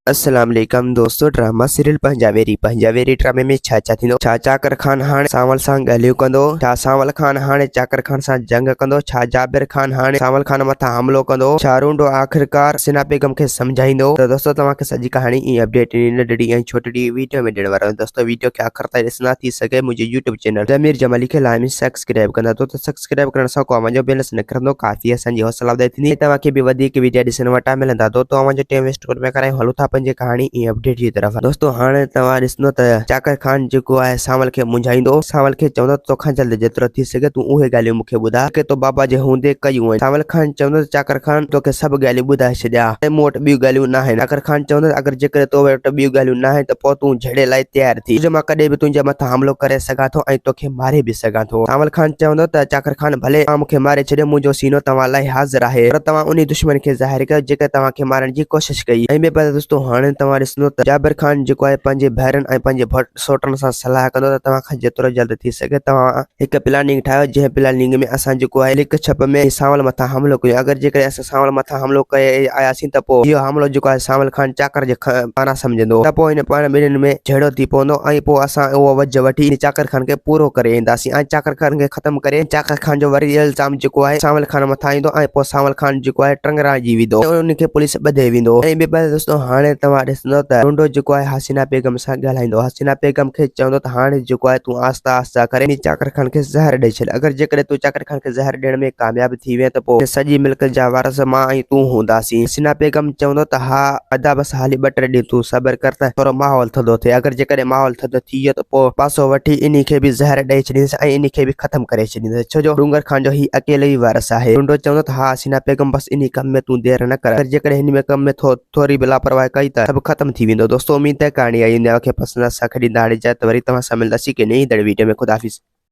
अस्सलाम वालेकुम दोस्तों। ड्रामा सीरियल पंजाबी ड्रामे में छा थींदो। छा चाकर खान हाणे सांवल सां ॻाल्हियूं कंदो। छा सांवल खान हाणे चाकर खान सां जंग कंदो। छा जाबिर खान हाणे सांवल खान मथां हमलो कंदो। छा रूंडो आख़िरकार हसीना बेगम खे समझाईंदो। तो दोस्तों तव्हांखे सॼी कहानी ई अपडेट नंढड़ी ऐं छोटी वीडियो में ॾियण वारो आहियां। दोस्तों वीडियो खे आख़िर ताईं ॾिसंदा थी सघे मुंहिंजे यूट्यूब चैनल ज़मीर जमाली खे लाज़मी सब्सक्राइब कंदा। तो सब्सक्राइब करण सां को मुंहिंजो बैलेंस निकिरंदो, काफ़ी असांजी हौसला अफ़ज़ाई थींदी, तव्हांखे बि वधीक वीडियो ॾिसण वटां मिलंदा। तो तव्हांजो टाइम वेस्ट कोन पिया करायूं, हलूं था पंहिंजी कहानी ई अपडेट जी तरफ। दोस्तों हाणे तव्हां ॾिसंदो त चाकर खान जेको आहे सांवल खे मुंझाईंदो। सांवल खे चवंदो तोखां जल्द जेतिरो थी सघे तूं उहे ॻाल्हियूं मूंखे ॿुधाए के तो बाबा जे हूंदे कयूं आहिनि। सांवल खान चवंदो चाकर खान तोखे सभु ॻाल्हियूं ॿुधाए छॾिया, मूं वटि ॿियूं ॻाल्हियूं न आहिनि। चाकर खान चवंदो अगरि जेकर तो वटि ॿियूं ॻाल्हियूं न आहिनि त पोइ तूं झड़े लाइ तयारु थी, जो मां कॾहिं बि तुंहिंजे मथां हमलो करे सघां थो ऐं तोखे मारे बि सघां थो। सांवल खान चवंदो त चाकर खान भले तव्हां मूंखे मारे छॾियो, मुंहिंजो सीनो तव्हां लाइ हाज़िर आहे, पर तव्हां उन दुश्मन खे ज़ाहिर कयो जेके तव्हांखे मारण जी कोशिश कई। ऐं ॿिए पासे दोस्तों हाणे तव्हां ॾिसंदो त जाबिर खान जेको आहे पंहिंजे भाइरनि ऐं पंहिंजे सोटनि सां सलाह कंदो त तव्हांखां जेतिरो जल्द थी सघे तव्हां हिकु प्लानिंग ठाहियो, जंहिं प्लानिंग में असां जेको आहे लिक छप में सांवल मथां हमलो कयूं। अगरि जेकर असां सांवल मथां हमलो करे आयासीं त पोइ इहो हमलो जेको आहे सांवल खान चाकर जे पारां सम्झंदो, त पोइ हिन पाण ॿिन्हिनि में झेड़ो थी पवंदो ऐं पोइ असां उहो वज वठी चाकर खान खे पूरो करे ईंदासीं ऐं चाकर खान खे ख़तमु करे चाकर खान जो वरी इल्ज़ाम जेको आहे सांवल खान मथां ईंदो ऐं पोइ सांवल खान जेको आहे टंगराइजी वेंदो, उनखे पुलिस ॿधे वेंदो। ऐं ॿिए पासे दोस्तों हाणे तव्हां ॾिसंदो त रूंडो जेको आहे हसीना बेगम सां ॻाल्हाईंदो। हसीना बेगम खे चवंदो त हाणे जेको आहे तूं आस्ता आस्ता करे चाकर खान खे ज़हर ॾेई छॾ। अगरि जेकर तूं चाकर खान खे ज़हर ॾियण में कामयाब थी वए त पोइ सॼी मिल्क जा वारस मां ऐं तूं हूंदासीं। हसीना बेगम चवंदो त हा अदा बस हाली 2-3 ॾींहं तूं सबर कर त थोरो माहौल थधो थिए। अगरि जेकर माहौल थधो थी वियो त पोइ पासो वठी इन खे बि ज़हर ॾेई छॾींदुसि ऐं इन खे बि ख़तमु करे छॾींदुसि, छो जो डूंगर खान जो ही अकेले ई वारस आहे। रूंडो चवंदो त हा हसीना बेगम बस इन कम में तूं देर न कर, अगरि जेकर हिन में कम में थोरी भी लापरवाही कई त सभु ख़तमु थी वेंदो। दोस्तों उम्मीद है कहानी आई खे पसंदि सां ॾींदा हाणे इजाज़त, वरी तव्हां सां मिलंदासीं के नई वीडियो में। खुदा हाफ़िज़।